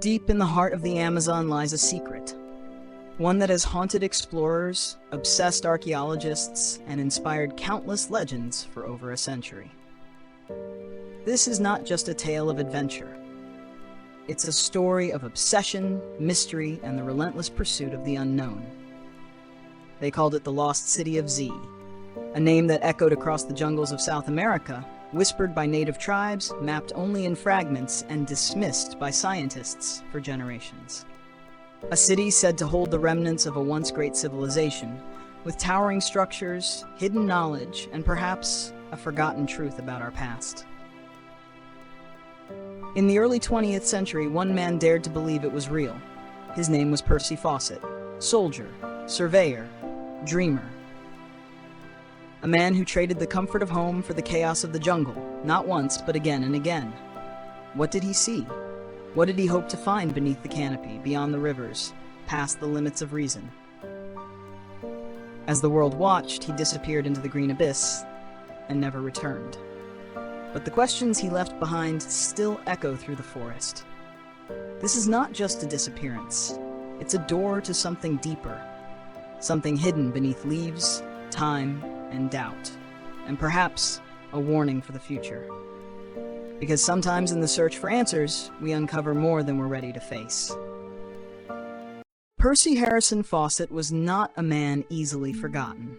Deep in the heart of the Amazon lies a secret, one that has haunted explorers, obsessed archaeologists, and inspired countless legends for over a century. This is not just a tale of adventure. It's a story of obsession, mystery, and the relentless pursuit of the unknown. They called it the Lost City of Z, a name that echoed across the jungles of South America, whispered by native tribes, mapped only in fragments, and dismissed by scientists for generations. A city said to hold the remnants of a once great civilization, with towering structures, hidden knowledge, and perhaps a forgotten truth about our past. In the early 20th century, one man dared to believe it was real. His name was Percy Fawcett, soldier, surveyor, dreamer. A man who traded the comfort of home for the chaos of the jungle, not once, but again and again. What did he see? What did he hope to find beneath the canopy, beyond the rivers, past the limits of reason? As the world watched, he disappeared into the green abyss and never returned. But the questions he left behind still echo through the forest. This is not just a disappearance. It's a door to something deeper, something hidden beneath leaves, time, and doubt, and perhaps a warning for the future. Because sometimes in the search for answers, we uncover more than we're ready to face. Percy Harrison Fawcett was not a man easily forgotten.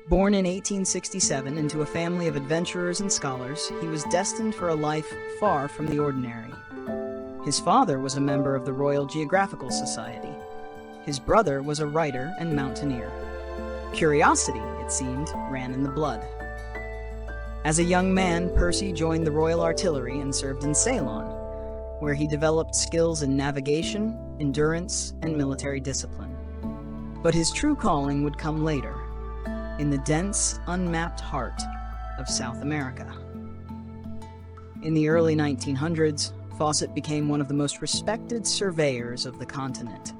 Born in 1867 into a family of adventurers and scholars, he was destined for a life far from the ordinary. His father was a member of the Royal Geographical Society. His brother was a writer and mountaineer. Curiosity, it seemed, ran in the blood. As a young man, Percy joined the Royal Artillery and served in Ceylon, where he developed skills in navigation, endurance, and military discipline. But his true calling would come later, in the dense, unmapped heart of South America. In the early 1900s, Fawcett became one of the most respected surveyors of the continent.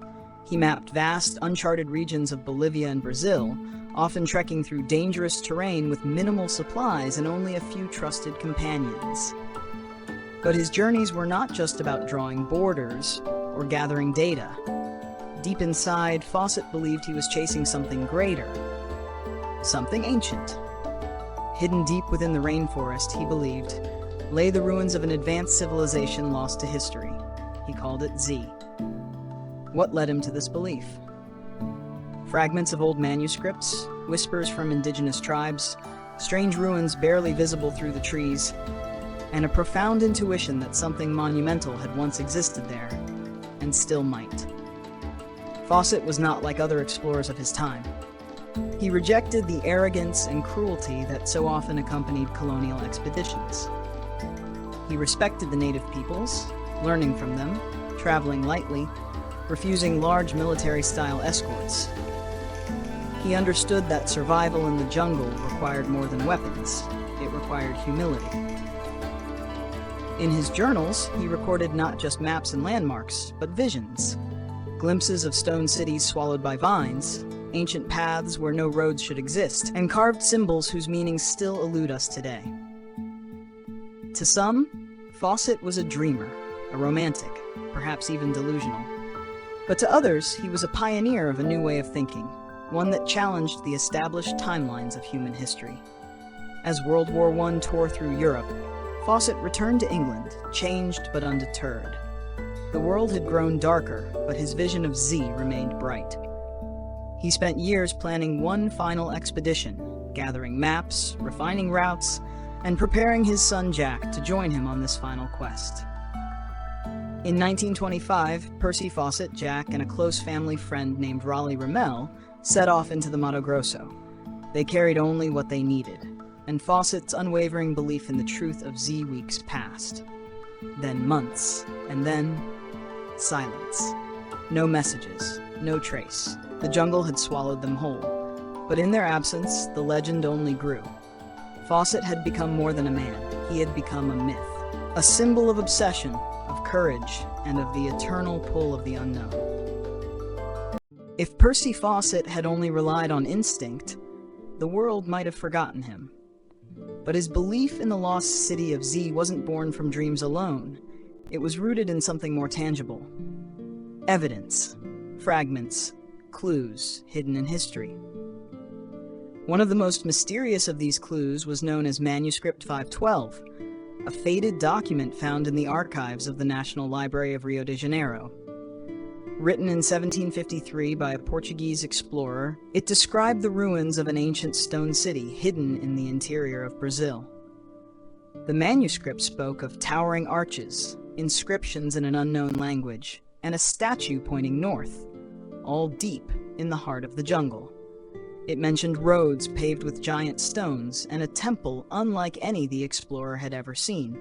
He mapped vast, uncharted regions of Bolivia and Brazil, often trekking through dangerous terrain with minimal supplies and only a few trusted companions. But his journeys were not just about drawing borders or gathering data. Deep inside, Fawcett believed he was chasing something greater, something ancient. Hidden deep within the rainforest, he believed, lay the ruins of an advanced civilization lost to history. He called it Z. What led him to this belief? Fragments of old manuscripts, whispers from indigenous tribes, strange ruins barely visible through the trees, and a profound intuition that something monumental had once existed there, and still might. Fawcett was not like other explorers of his time. He rejected the arrogance and cruelty that so often accompanied colonial expeditions. He respected the native peoples, learning from them, traveling lightly, refusing large military-style escorts. He understood that survival in the jungle required more than weapons. It required humility. In his journals, he recorded not just maps and landmarks, but visions. Glimpses of stone cities swallowed by vines, ancient paths where no roads should exist, and carved symbols whose meanings still elude us today. To some, Fawcett was a dreamer, a romantic, perhaps even delusional. But to others, he was a pioneer of a new way of thinking, one that challenged the established timelines of human history. As World War I tore through Europe, Fawcett returned to England, changed but undeterred. The world had grown darker, but his vision of Z remained bright. He spent years planning one final expedition, gathering maps, refining routes, and preparing his son Jack to join him on this final quest. In 1925, Percy Fawcett, Jack, and a close family friend named Raleigh Ramel set off into the Mato Grosso. They carried only what they needed, and Fawcett's unwavering belief in the truth of Z weeks passed. Then months, and then silence. No messages, no trace. The jungle had swallowed them whole. But in their absence, the legend only grew. Fawcett had become more than a man. He had become a myth, a symbol of obsession, of courage, and of the eternal pull of the unknown. If Percy Fawcett had only relied on instinct, the world might have forgotten him. But his belief in the lost city of Z wasn't born from dreams alone. It was rooted in something more tangible. Evidence, fragments, clues hidden in history. One of the most mysterious of these clues was known as Manuscript 512, a faded document found in the archives of the National Library of Rio de Janeiro. Written in 1753 by a Portuguese explorer, it described the ruins of an ancient stone city hidden in the interior of Brazil. The manuscript spoke of towering arches, inscriptions in an unknown language, and a statue pointing north, all deep in the heart of the jungle. It mentioned roads paved with giant stones and a temple unlike any the explorer had ever seen.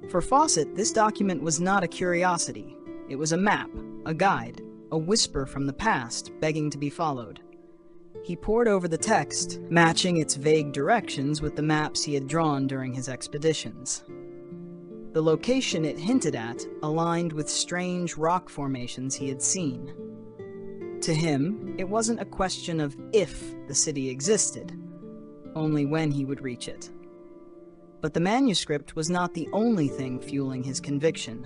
For Fawcett, this document was not a curiosity. It was a map, a guide, a whisper from the past begging to be followed. He pored over the text, matching its vague directions with the maps he had drawn during his expeditions. The location it hinted at aligned with strange rock formations he had seen. To him, it wasn't a question of if the city existed, only when he would reach it. But the manuscript was not the only thing fueling his conviction.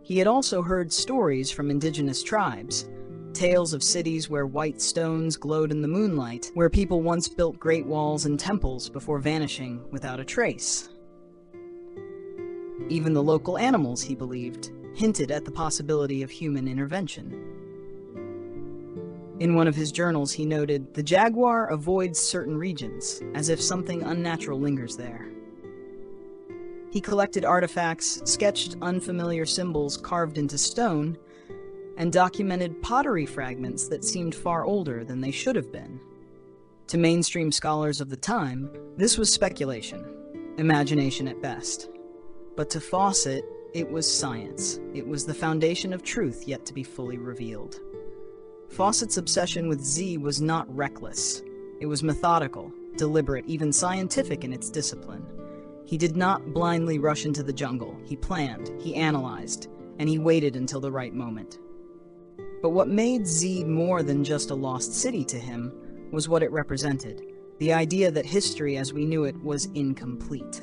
He had also heard stories from indigenous tribes, tales of cities where white stones glowed in the moonlight, where people once built great walls and temples before vanishing without a trace. Even the local animals, he believed, hinted at the possibility of human intervention. In one of his journals, he noted, "The jaguar avoids certain regions, as if something unnatural lingers there." He collected artifacts, sketched unfamiliar symbols carved into stone, and documented pottery fragments that seemed far older than they should have been. To mainstream scholars of the time, this was speculation, imagination at best. But to Fawcett, it was science. It was the foundation of truth yet to be fully revealed. Fawcett's obsession with Z was not reckless. It was methodical, deliberate, even scientific in its discipline. He did not blindly rush into the jungle. He planned, he analyzed, and he waited until the right moment. But what made Z more than just a lost city to him was what it represented, the idea that history as we knew it was incomplete.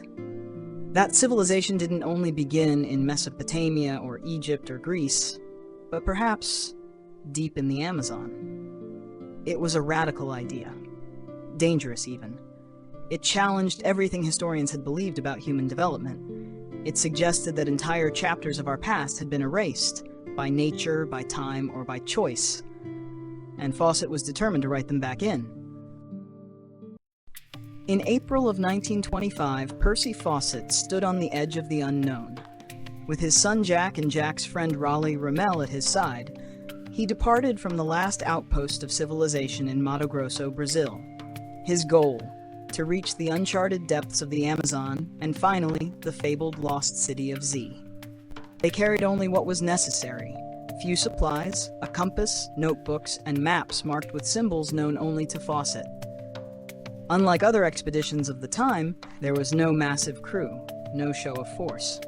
That civilization didn't only begin in Mesopotamia or Egypt or Greece, but perhaps deep in the Amazon. It was a radical idea, dangerous even. It challenged everything historians had believed about human development. It suggested that entire chapters of our past had been erased, by nature, by time, or by choice. And Fawcett was determined to write them back in. In April of 1925, Percy Fawcett stood on the edge of the unknown. With his son Jack and Jack's friend Raleigh Ramel at his side, he departed from the last outpost of civilization in Mato Grosso, Brazil. His goal, to reach the uncharted depths of the Amazon, and finally, the fabled lost city of Z. They carried only what was necessary: few supplies, a compass, notebooks, and maps marked with symbols known only to Fawcett. Unlike other expeditions of the time, there was no massive crew, no show of force.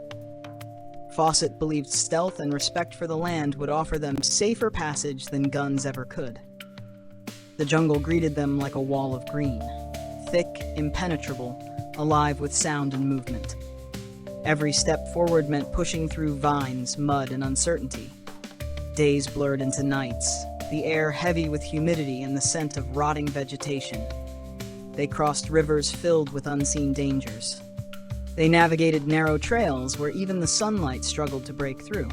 Fawcett believed stealth and respect for the land would offer them safer passage than guns ever could. The jungle greeted them like a wall of green, thick, impenetrable, alive with sound and movement. Every step forward meant pushing through vines, mud, and uncertainty. Days blurred into nights, the air heavy with humidity and the scent of rotting vegetation. They crossed rivers filled with unseen dangers. They navigated narrow trails where even the sunlight struggled to break through.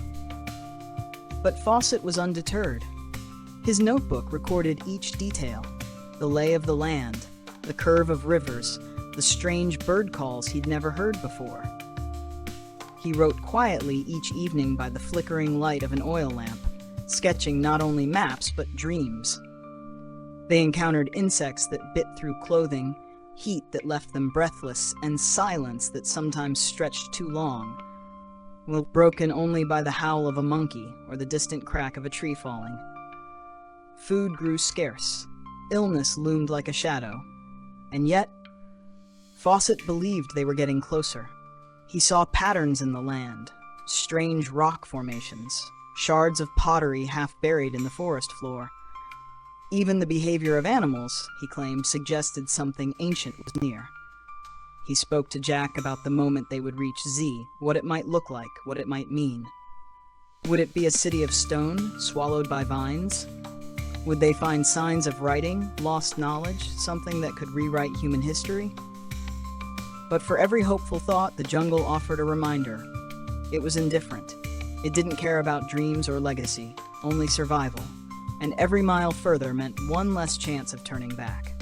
But Fawcett was undeterred. His notebook recorded each detail: the lay of the land, the curve of rivers, the strange bird calls he'd never heard before. He wrote quietly each evening by the flickering light of an oil lamp, sketching not only maps but dreams. They encountered insects that bit through clothing, heat that left them breathless, and silence that sometimes stretched too long, broken only by the howl of a monkey or the distant crack of a tree falling. Food grew scarce. Illness loomed like a shadow. And yet, Fawcett believed they were getting closer. He saw patterns in the land, strange rock formations, shards of pottery half buried in the forest floor. Even the behavior of animals, he claimed, suggested something ancient was near. He spoke to Jack about the moment they would reach Z, what it might look like, what it might mean. Would it be a city of stone, swallowed by vines? Would they find signs of writing, lost knowledge, something that could rewrite human history? But for every hopeful thought, the jungle offered a reminder. It was indifferent. It didn't care about dreams or legacy, only survival. And every mile further meant one less chance of turning back.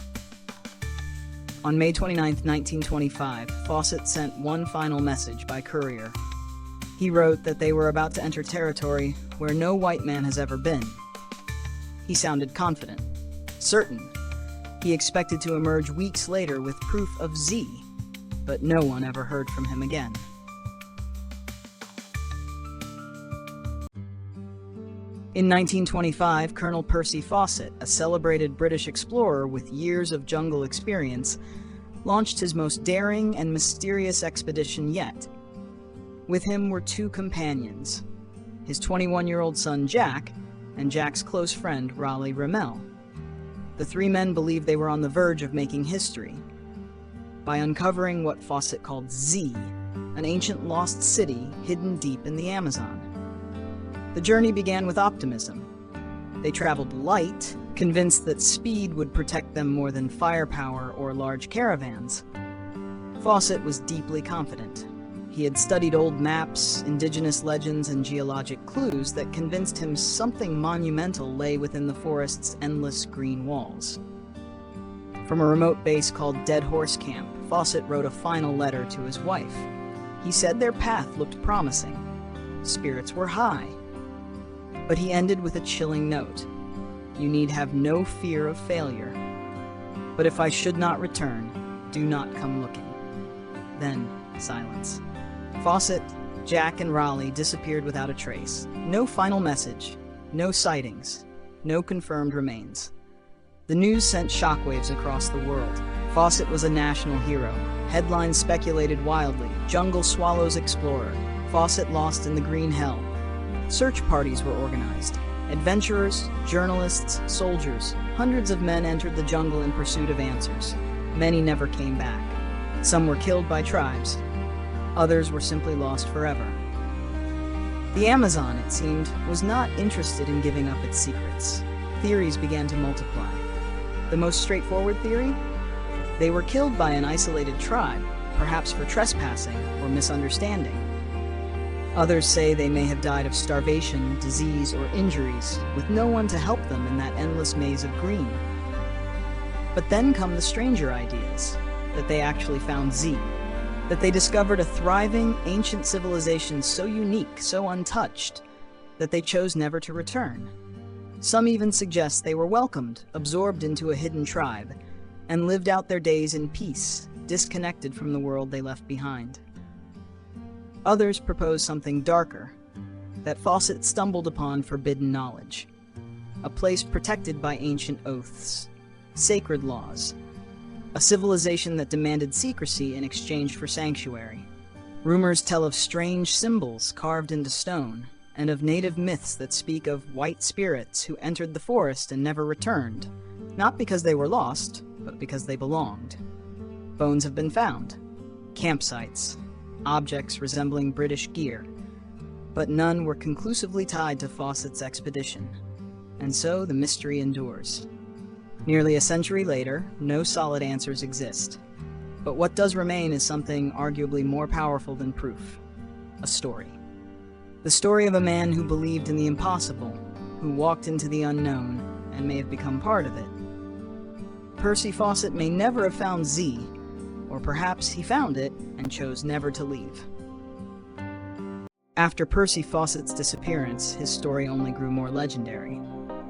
On May 29, 1925, Fawcett sent one final message by courier. He wrote that they were about to enter territory where no white man has ever been. He sounded confident, certain. He expected to emerge weeks later with proof of Z, but no one ever heard from him again. In 1925, Colonel Percy Fawcett, a celebrated British explorer with years of jungle experience, launched his most daring and mysterious expedition yet. With him were two companions, his 21-year-old son Jack, and Jack's close friend Raleigh Ramel. The three men believed they were on the verge of making history by uncovering what Fawcett called Z, an ancient lost city hidden deep in the Amazon. The journey began with optimism. They traveled light, convinced that speed would protect them more than firepower or large caravans. Fawcett was deeply confident. He had studied old maps, indigenous legends, and geologic clues that convinced him something monumental lay within the forest's endless green walls. From a remote base called Dead Horse Camp, Fawcett wrote a final letter to his wife. He said their path looked promising. Spirits were high. But he ended with a chilling note. You need have no fear of failure. But if I should not return, do not come looking. Then, silence. Fawcett, Jack, and Raleigh disappeared without a trace. No final message, no sightings, no confirmed remains. The news sent shockwaves across the world. Fawcett was a national hero. Headlines speculated wildly. Jungle swallows explorer. Fawcett lost in the green hell. Search parties were organized. Adventurers, journalists, soldiers, hundreds of men entered the jungle in pursuit of answers. Many never came back. Some were killed by tribes. Others were simply lost forever. The Amazon, it seemed, was not interested in giving up its secrets. Theories began to multiply. The most straightforward theory? They were killed by an isolated tribe, perhaps for trespassing or misunderstanding. Others say they may have died of starvation, disease, or injuries, with no one to help them in that endless maze of green. But then come the stranger ideas, that they actually found Z, that they discovered a thriving, ancient civilization so unique, so untouched, that they chose never to return. Some even suggest they were welcomed, absorbed into a hidden tribe, and lived out their days in peace, disconnected from the world they left behind. Others propose something darker, that Fawcett stumbled upon forbidden knowledge, a place protected by ancient oaths, sacred laws, a civilization that demanded secrecy in exchange for sanctuary. Rumors tell of strange symbols carved into stone, and of native myths that speak of white spirits who entered the forest and never returned, not because they were lost, but because they belonged. Bones have been found, campsites, objects resembling British gear, but none were conclusively tied to Fawcett's expedition, and so the mystery endures. Nearly a century later, no solid answers exist, but what does remain is something arguably more powerful than proof: a story. The story of a man who believed in the impossible, who walked into the unknown, and may have become part of it. Percy Fawcett may never have found Z, or perhaps he found it and chose never to leave. After Percy Fawcett's disappearance, his story only grew more legendary.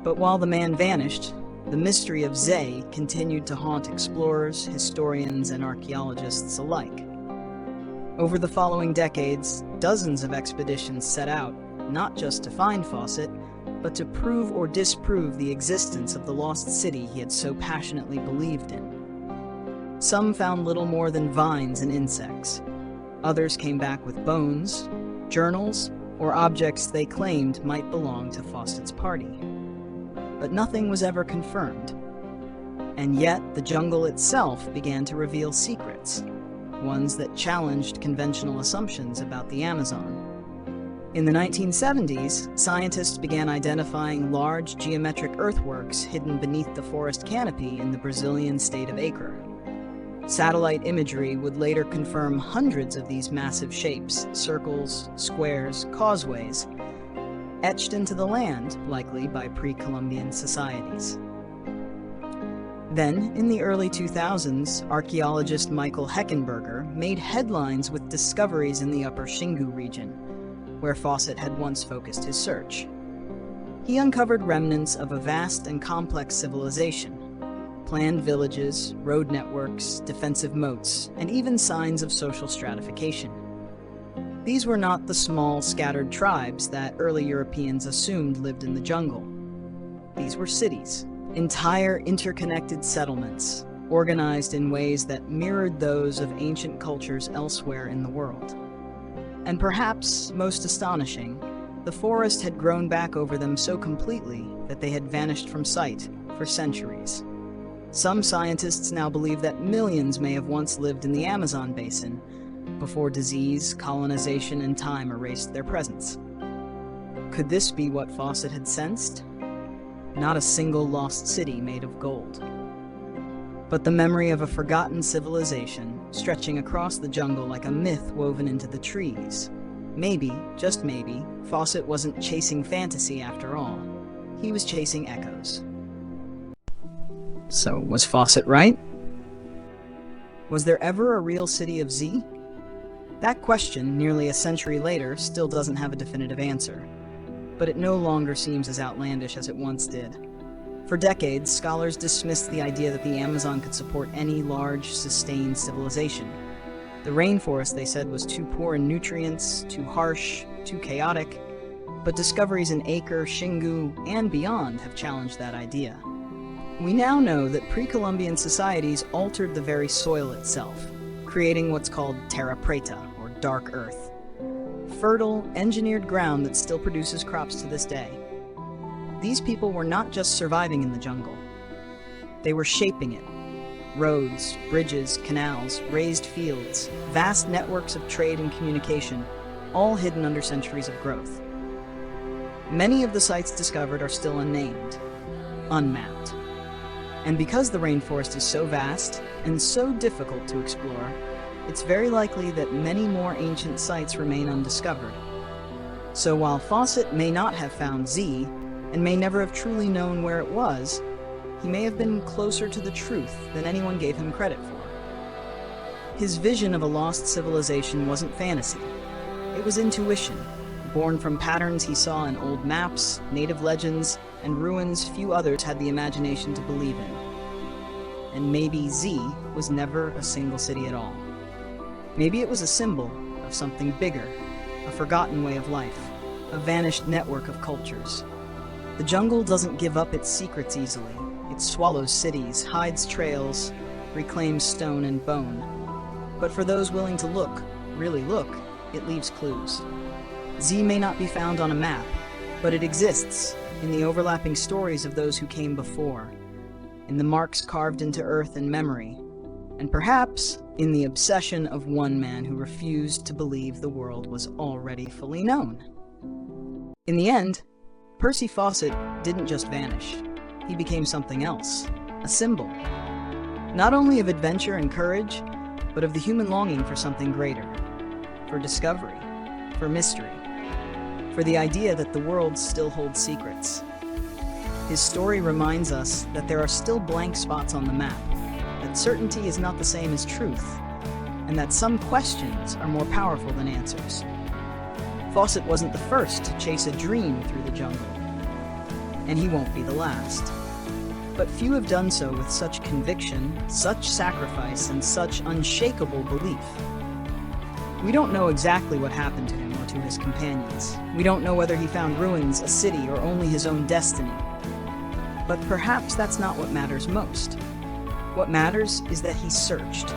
But while the man vanished, the mystery of Z continued to haunt explorers, historians, and archaeologists alike. Over the following decades, dozens of expeditions set out, not just to find Fawcett, but to prove or disprove the existence of the lost city he had so passionately believed in. Some found little more than vines and insects. Others came back with bones, journals, or objects they claimed might belong to Fawcett's party. But nothing was ever confirmed. And yet, the jungle itself began to reveal secrets. ones that challenged conventional assumptions about the Amazon. In the 1970s, scientists began identifying large geometric earthworks hidden beneath the forest canopy in the Brazilian state of Acre. Satellite imagery would later confirm hundreds of these massive shapes, circles, squares, causeways, etched into the land, likely by pre-Columbian societies. Then, in the early 2000s, archaeologist Michael Heckenberger made headlines with discoveries in the upper Xingu region, where Fawcett had once focused his search. He uncovered remnants of a vast and complex civilization: planned villages, road networks, defensive moats, and even signs of social stratification. These were not the small, scattered tribes that early Europeans assumed lived in the jungle. These were cities, entire interconnected settlements, organized in ways that mirrored those of ancient cultures elsewhere in the world. And perhaps most astonishing, the forest had grown back over them so completely that they had vanished from sight for centuries. Some scientists now believe that millions may have once lived in the Amazon basin before disease, colonization, and time erased their presence. Could this be what Fawcett had sensed? Not a single lost city made of gold, but the memory of a forgotten civilization stretching across the jungle like a myth woven into the trees. Maybe, just maybe, Fawcett wasn't chasing fantasy after all. He was chasing echoes. So, was Fawcett right? Was there ever a real city of Z? That question, nearly a century later, still doesn't have a definitive answer, but it no longer seems as outlandish as it once did. For decades, scholars dismissed the idea that the Amazon could support any large, sustained civilization. The rainforest, they said, was too poor in nutrients, too harsh, too chaotic, but discoveries in Acre, Xingu, and beyond have challenged that idea. We now know that pre-Columbian societies altered the very soil itself, creating what's called terra preta, or dark earth. Fertile, engineered ground that still produces crops to this day. These people were not just surviving in the jungle. They were shaping it. Roads, bridges, canals, raised fields, vast networks of trade and communication, all hidden under centuries of growth. Many of the sites discovered are still unnamed, unmapped. And because the rainforest is so vast and so difficult to explore, it's very likely that many more ancient sites remain undiscovered. So while Fawcett may not have found Z, and may never have truly known where it was, he may have been closer to the truth than anyone gave him credit for. His vision of a lost civilization wasn't fantasy. It was intuition, born from patterns he saw in old maps, native legends, and ruins few others had the imagination to believe in. And maybe Z was never a single city at all. Maybe it was a symbol of something bigger, a forgotten way of life, a vanished network of cultures. The jungle doesn't give up its secrets easily. It swallows cities, hides trails, reclaims stone and bone. But for those willing to look, really look, it leaves clues. Z may not be found on a map, but it exists in the overlapping stories of those who came before, in the marks carved into earth and memory, and perhaps in the obsession of one man who refused to believe the world was already fully known. In the end, Percy Fawcett didn't just vanish. He became something else, a symbol, not only of adventure and courage, but of the human longing for something greater, for discovery, for mystery, for the idea that the world still holds secrets. His story reminds us that there are still blank spots on the map, that certainty is not the same as truth, and that some questions are more powerful than answers. Fawcett wasn't the first to chase a dream through the jungle, and he won't be the last. But few have done so with such conviction, such sacrifice, and such unshakable belief. We don't know exactly what happened to him or to his companions. We don't know whether he found ruins, a city, or only his own destiny. But perhaps that's not what matters most. What matters is that he searched.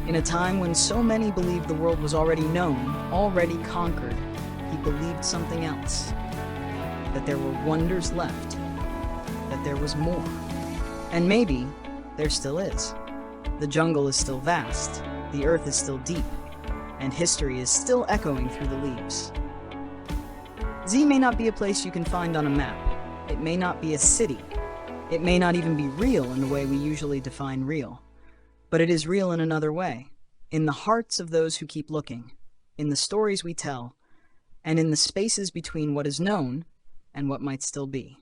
In a time when so many believed the world was already known, already conquered, he believed something else. That there were wonders left. That there was more. And maybe there still is. The jungle is still vast. The earth is still deep, and history is still echoing through the leaves. Z may not be a place you can find on a map. It may not be a city. It may not even be real in the way we usually define real. But it is real in another way, in the hearts of those who keep looking, in the stories we tell, and in the spaces between what is known and what might still be.